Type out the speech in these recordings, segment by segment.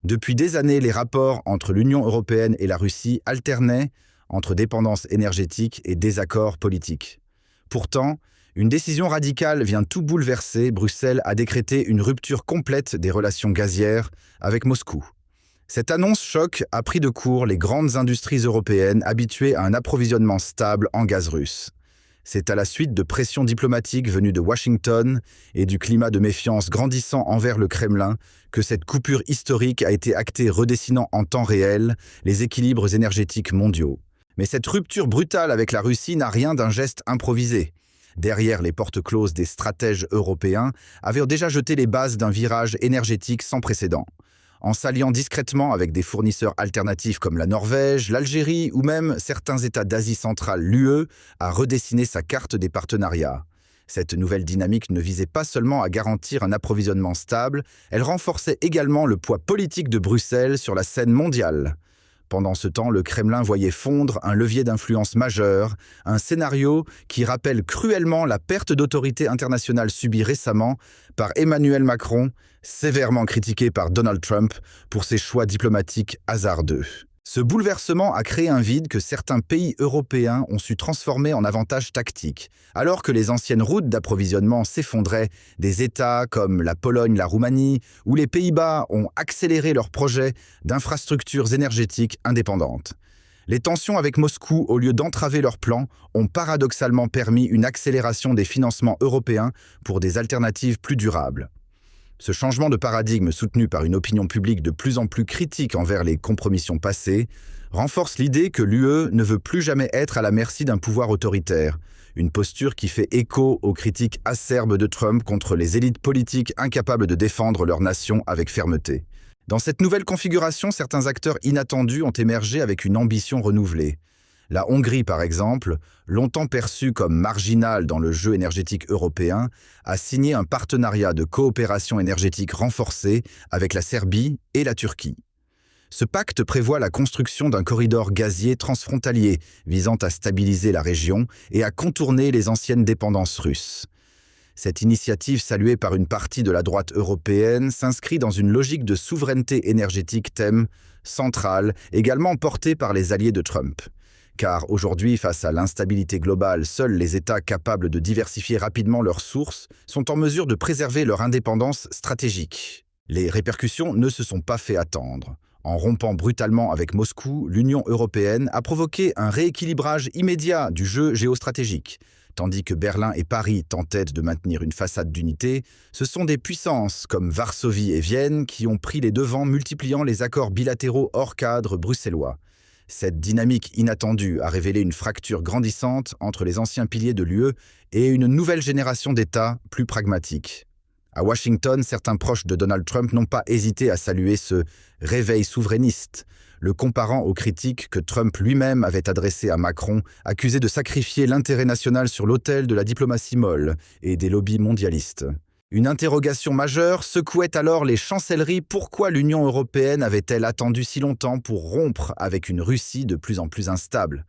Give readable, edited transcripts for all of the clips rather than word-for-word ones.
Depuis des années, les rapports entre l'Union européenne et la Russie alternaient entre dépendance énergétique et désaccords politiques. Pourtant, une décision radicale vient tout bouleverser. Bruxelles a décrété une rupture complète des relations gazières avec Moscou. Cette annonce choc a pris de court les grandes industries européennes habituées à un approvisionnement stable en gaz russe. C'est à la suite de pressions diplomatiques venues de Washington et du climat de méfiance grandissant envers le Kremlin que cette coupure historique a été actée, redessinant en temps réel les équilibres énergétiques mondiaux. Mais cette rupture brutale avec la Russie n'a rien d'un geste improvisé. Derrière les portes closes, des stratèges européens avaient déjà jeté les bases d'un virage énergétique sans précédent. En s'alliant discrètement avec des fournisseurs alternatifs comme la Norvège, l'Algérie ou même certains États d'Asie centrale, l'UE a redessiné sa carte des partenariats. Cette nouvelle dynamique ne visait pas seulement à garantir un approvisionnement stable, elle renforçait également le poids politique de Bruxelles sur la scène mondiale. Pendant ce temps, le Kremlin voyait fondre un levier d'influence majeur, un scénario qui rappelle cruellement la perte d'autorité internationale subie récemment par Emmanuel Macron, sévèrement critiqué par Donald Trump pour ses choix diplomatiques hasardeux. Ce bouleversement a créé un vide que certains pays européens ont su transformer en avantage tactique. Alors que les anciennes routes d'approvisionnement s'effondraient, des États comme la Pologne, la Roumanie ou les Pays-Bas ont accéléré leurs projets d'infrastructures énergétiques indépendantes. Les tensions avec Moscou, au lieu d'entraver leurs plans, ont paradoxalement permis une accélération des financements européens pour des alternatives plus durables. Ce changement de paradigme, soutenu par une opinion publique de plus en plus critique envers les compromissions passées, renforce l'idée que l'UE ne veut plus jamais être à la merci d'un pouvoir autoritaire, une posture qui fait écho aux critiques acerbes de Trump contre les élites politiques incapables de défendre leur nation avec fermeté. Dans cette nouvelle configuration, certains acteurs inattendus ont émergé avec une ambition renouvelée. La Hongrie, par exemple, longtemps perçue comme marginale dans le jeu énergétique européen, a signé un partenariat de coopération énergétique renforcé avec la Serbie et la Turquie. Ce pacte prévoit la construction d'un corridor gazier transfrontalier visant à stabiliser la région et à contourner les anciennes dépendances russes. Cette initiative, saluée par une partie de la droite européenne, s'inscrit dans une logique de souveraineté énergétique, thème central, également porté par les alliés de Trump. Car aujourd'hui, face à l'instabilité globale, seuls les États capables de diversifier rapidement leurs sources sont en mesure de préserver leur indépendance stratégique. Les répercussions ne se sont pas fait attendre. En rompant brutalement avec Moscou, l'Union européenne a provoqué un rééquilibrage immédiat du jeu géostratégique. Tandis que Berlin et Paris tentaient de maintenir une façade d'unité, ce sont des puissances comme Varsovie et Vienne qui ont pris les devants, multipliant les accords bilatéraux hors cadre bruxellois. Cette dynamique inattendue a révélé une fracture grandissante entre les anciens piliers de l'UE et une nouvelle génération d'États plus pragmatiques. À Washington, certains proches de Donald Trump n'ont pas hésité à saluer ce réveil souverainiste, le comparant aux critiques que Trump lui-même avait adressées à Macron, accusé de sacrifier l'intérêt national sur l'autel de la diplomatie molle et des lobbies mondialistes. Une interrogation majeure secouait alors les chancelleries. Pourquoi l'Union européenne avait-elle attendu si longtemps pour rompre avec une Russie de plus en plus instable ?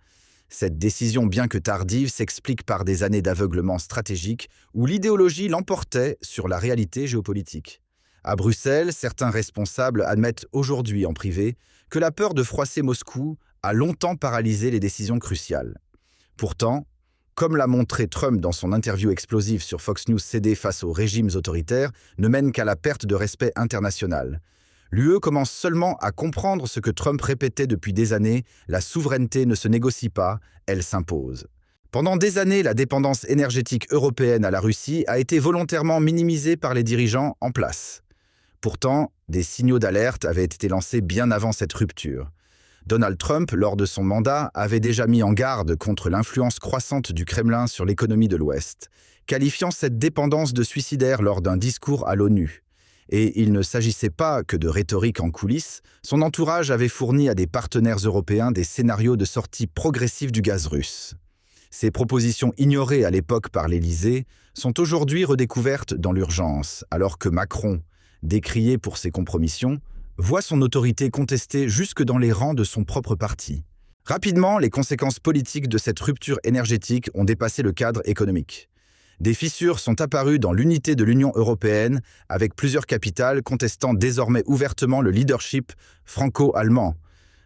Cette décision, bien que tardive, s'explique par des années d'aveuglement stratégique où l'idéologie l'emportait sur la réalité géopolitique. À Bruxelles, certains responsables admettent aujourd'hui en privé que la peur de froisser Moscou a longtemps paralysé les décisions cruciales. Pourtant, comme l'a montré Trump dans son interview explosive sur Fox News, céder face aux régimes autoritaires ne mène qu'à la perte de respect international. L'UE commence seulement à comprendre ce que Trump répétait depuis des années, la souveraineté ne se négocie pas, elle s'impose. Pendant des années, la dépendance énergétique européenne à la Russie a été volontairement minimisée par les dirigeants en place. Pourtant, des signaux d'alerte avaient été lancés bien avant cette rupture. Donald Trump, lors de son mandat, avait déjà mis en garde contre l'influence croissante du Kremlin sur l'économie de l'Ouest, qualifiant cette dépendance de suicidaire lors d'un discours à l'ONU. Et il ne s'agissait pas que de rhétorique en coulisses, son entourage avait fourni à des partenaires européens des scénarios de sortie progressive du gaz russe. Ces propositions ignorées à l'époque par l'Élysée sont aujourd'hui redécouvertes dans l'urgence, alors que Macron, décrié pour ses compromissions, voit son autorité contestée jusque dans les rangs de son propre parti. Rapidement, les conséquences politiques de cette rupture énergétique ont dépassé le cadre économique. Des fissures sont apparues dans l'unité de l'Union européenne, avec plusieurs capitales contestant désormais ouvertement le leadership franco-allemand.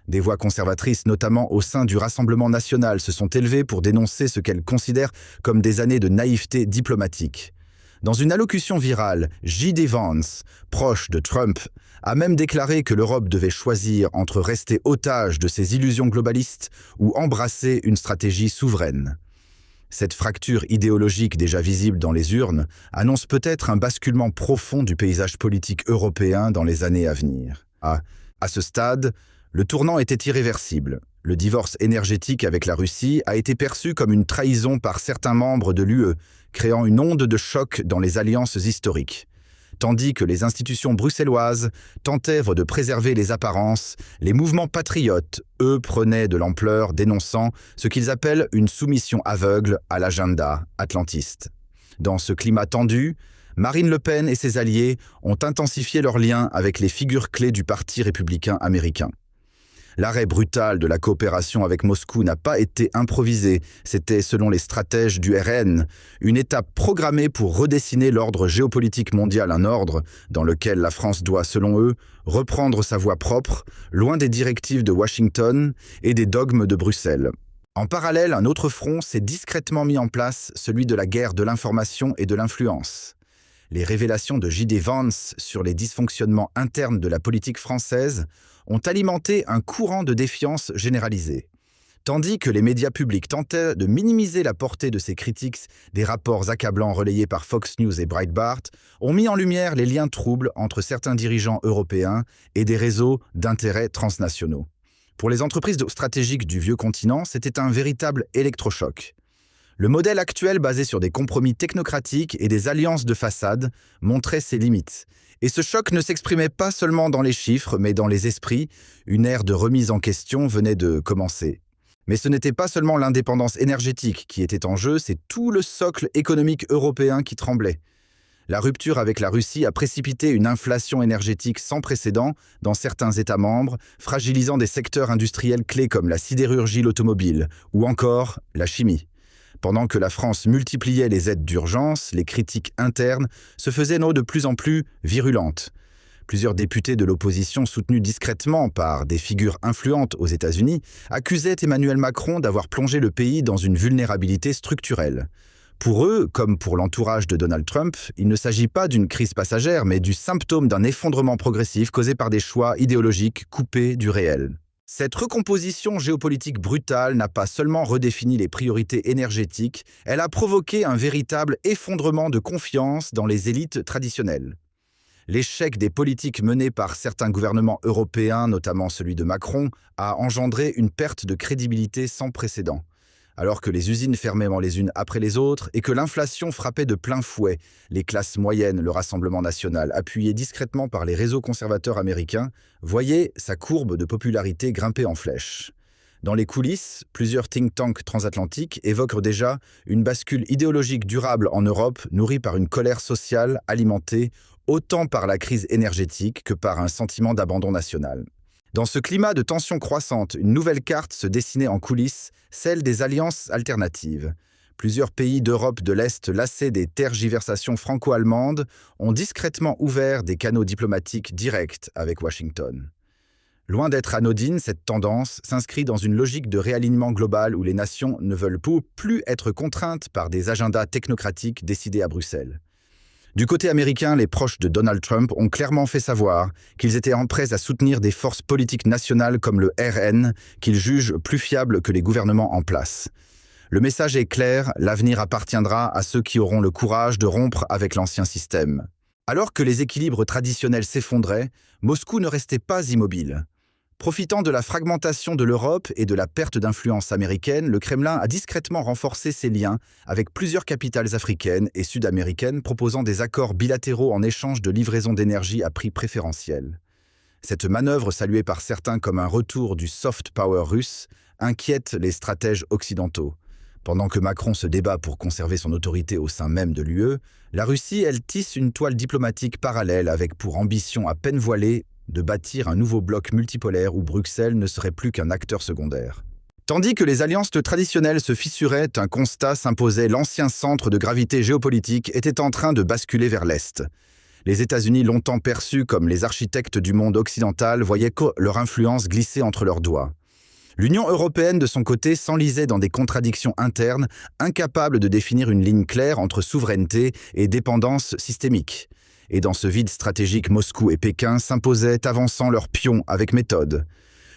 Des voix conservatrices, notamment au sein du Rassemblement national, se sont élevées pour dénoncer ce qu'elles considèrent comme des années de naïveté diplomatique. Dans une allocution virale, J.D. Vance, proche de Trump, a même déclaré que l'Europe devait choisir entre rester otage de ses illusions globalistes ou embrasser une stratégie souveraine. Cette fracture idéologique déjà visible dans les urnes annonce peut-être un basculement profond du paysage politique européen dans les années à venir. À ce stade, le tournant était irréversible. Le divorce énergétique avec la Russie a été perçu comme une trahison par certains membres de l'UE, créant une onde de choc dans les alliances historiques. Tandis que les institutions bruxelloises tentèrent de préserver les apparences, les mouvements patriotes, eux, prenaient de l'ampleur, dénonçant ce qu'ils appellent une soumission aveugle à l'agenda atlantiste. Dans ce climat tendu, Marine Le Pen et ses alliés ont intensifié leurs liens avec les figures clés du Parti républicain américain. L'arrêt brutal de la coopération avec Moscou n'a pas été improvisé. C'était, selon les stratèges du RN, une étape programmée pour redessiner l'ordre géopolitique mondial, un ordre dans lequel la France doit, selon eux, reprendre sa voie propre, loin des directives de Washington et des dogmes de Bruxelles. En parallèle, un autre front s'est discrètement mis en place, celui de la guerre de l'information et de l'influence. Les révélations de J.D. Vance sur les dysfonctionnements internes de la politique française ont alimenté un courant de défiance généralisée. Tandis que les médias publics tentaient de minimiser la portée de ces critiques, des rapports accablants relayés par Fox News et Breitbart ont mis en lumière les liens troubles entre certains dirigeants européens et des réseaux d'intérêts transnationaux. Pour les entreprises stratégiques du vieux continent, c'était un véritable électrochoc. Le modèle actuel basé sur des compromis technocratiques et des alliances de façade montrait ses limites. Et ce choc ne s'exprimait pas seulement dans les chiffres, mais dans les esprits. Une ère de remise en question venait de commencer. Mais ce n'était pas seulement l'indépendance énergétique qui était en jeu, c'est tout le socle économique européen qui tremblait. La rupture avec la Russie a précipité une inflation énergétique sans précédent dans certains États membres, fragilisant des secteurs industriels clés comme la sidérurgie, l'automobile ou encore la chimie. Pendant que la France multipliait les aides d'urgence, les critiques internes se faisaient de plus en plus virulentes. Plusieurs députés de l'opposition, soutenus discrètement par des figures influentes aux États-Unis, accusaient Emmanuel Macron d'avoir plongé le pays dans une vulnérabilité structurelle. Pour eux, comme pour l'entourage de Donald Trump, il ne s'agit pas d'une crise passagère, mais du symptôme d'un effondrement progressif causé par des choix idéologiques coupés du réel. Cette recomposition géopolitique brutale n'a pas seulement redéfini les priorités énergétiques, elle a provoqué un véritable effondrement de confiance dans les élites traditionnelles. L'échec des politiques menées par certains gouvernements européens, notamment celui de Macron, a engendré une perte de crédibilité sans précédent. Alors que les usines fermaient les unes après les autres et que l'inflation frappait de plein fouet les classes moyennes, le Rassemblement national, appuyé discrètement par les réseaux conservateurs américains, voyait sa courbe de popularité grimper en flèche. Dans les coulisses, plusieurs think tanks transatlantiques évoquent déjà une bascule idéologique durable en Europe nourrie par une colère sociale alimentée autant par la crise énergétique que par un sentiment d'abandon national. Dans ce climat de tension croissante, une nouvelle carte se dessinait en coulisses, celle des alliances alternatives. Plusieurs pays d'Europe de l'Est, lassés des tergiversations franco-allemandes, ont discrètement ouvert des canaux diplomatiques directs avec Washington. Loin d'être anodine, cette tendance s'inscrit dans une logique de réalignement global où les nations ne veulent plus être contraintes par des agendas technocratiques décidés à Bruxelles. Du côté américain, les proches de Donald Trump ont clairement fait savoir qu'ils étaient prêts à soutenir des forces politiques nationales comme le RN, qu'ils jugent plus fiables que les gouvernements en place. Le message est clair, l'avenir appartiendra à ceux qui auront le courage de rompre avec l'ancien système. Alors que les équilibres traditionnels s'effondraient, Moscou ne restait pas immobile. Profitant de la fragmentation de l'Europe et de la perte d'influence américaine, le Kremlin a discrètement renforcé ses liens avec plusieurs capitales africaines et sud-américaines proposant des accords bilatéraux en échange de livraison d'énergie à prix préférentiel. Cette manœuvre, saluée par certains comme un retour du soft power russe, inquiète les stratèges occidentaux. Pendant que Macron se débat pour conserver son autorité au sein même de l'UE, la Russie, elle, tisse une toile diplomatique parallèle avec pour ambition à peine voilée de bâtir un nouveau bloc multipolaire où Bruxelles ne serait plus qu'un acteur secondaire. Tandis que les alliances traditionnelles se fissuraient, un constat s'imposait: l'ancien centre de gravité géopolitique était en train de basculer vers l'Est. Les États-Unis, longtemps perçus comme les architectes du monde occidental, voyaient leur influence glisser entre leurs doigts. L'Union européenne, de son côté, s'enlisait dans des contradictions internes, incapable de définir une ligne claire entre souveraineté et dépendance systémique. Et dans ce vide stratégique, Moscou et Pékin s'imposaient, avançant leurs pions avec méthode.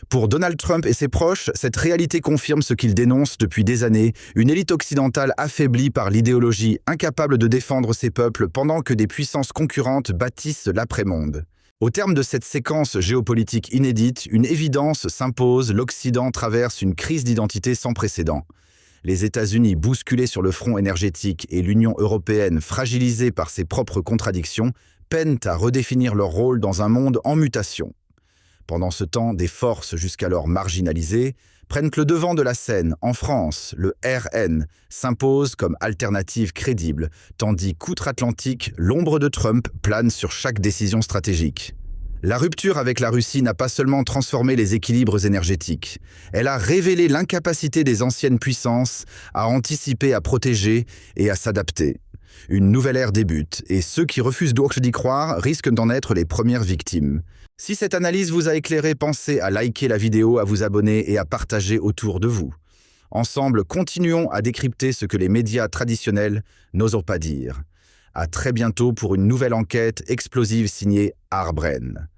Pour Donald Trump et ses proches, cette réalité confirme ce qu'ils dénoncent depuis des années: une élite occidentale affaiblie par l'idéologie, incapable de défendre ses peuples pendant que des puissances concurrentes bâtissent l'après-monde. Au terme de cette séquence géopolitique inédite, une évidence s'impose: l'Occident traverse une crise d'identité sans précédent. Les États-Unis, bousculés sur le front énergétique, et l'Union européenne, fragilisée par ses propres contradictions, peinent à redéfinir leur rôle dans un monde en mutation. Pendant ce temps, des forces jusqu'alors marginalisées prennent le devant de la scène. En France, le RN s'impose comme alternative crédible, tandis qu'outre-Atlantique, l'ombre de Trump plane sur chaque décision stratégique. La rupture avec la Russie n'a pas seulement transformé les équilibres énergétiques, elle a révélé l'incapacité des anciennes puissances à anticiper, à protéger et à s'adapter. Une nouvelle ère débute, et ceux qui refusent d'y croire risquent d'en être les premières victimes. Si cette analyse vous a éclairé, pensez à liker la vidéo, à vous abonner et à partager autour de vous. Ensemble, continuons à décrypter ce que les médias traditionnels n'osent pas dire. À très bientôt pour une nouvelle enquête explosive signée Arbren.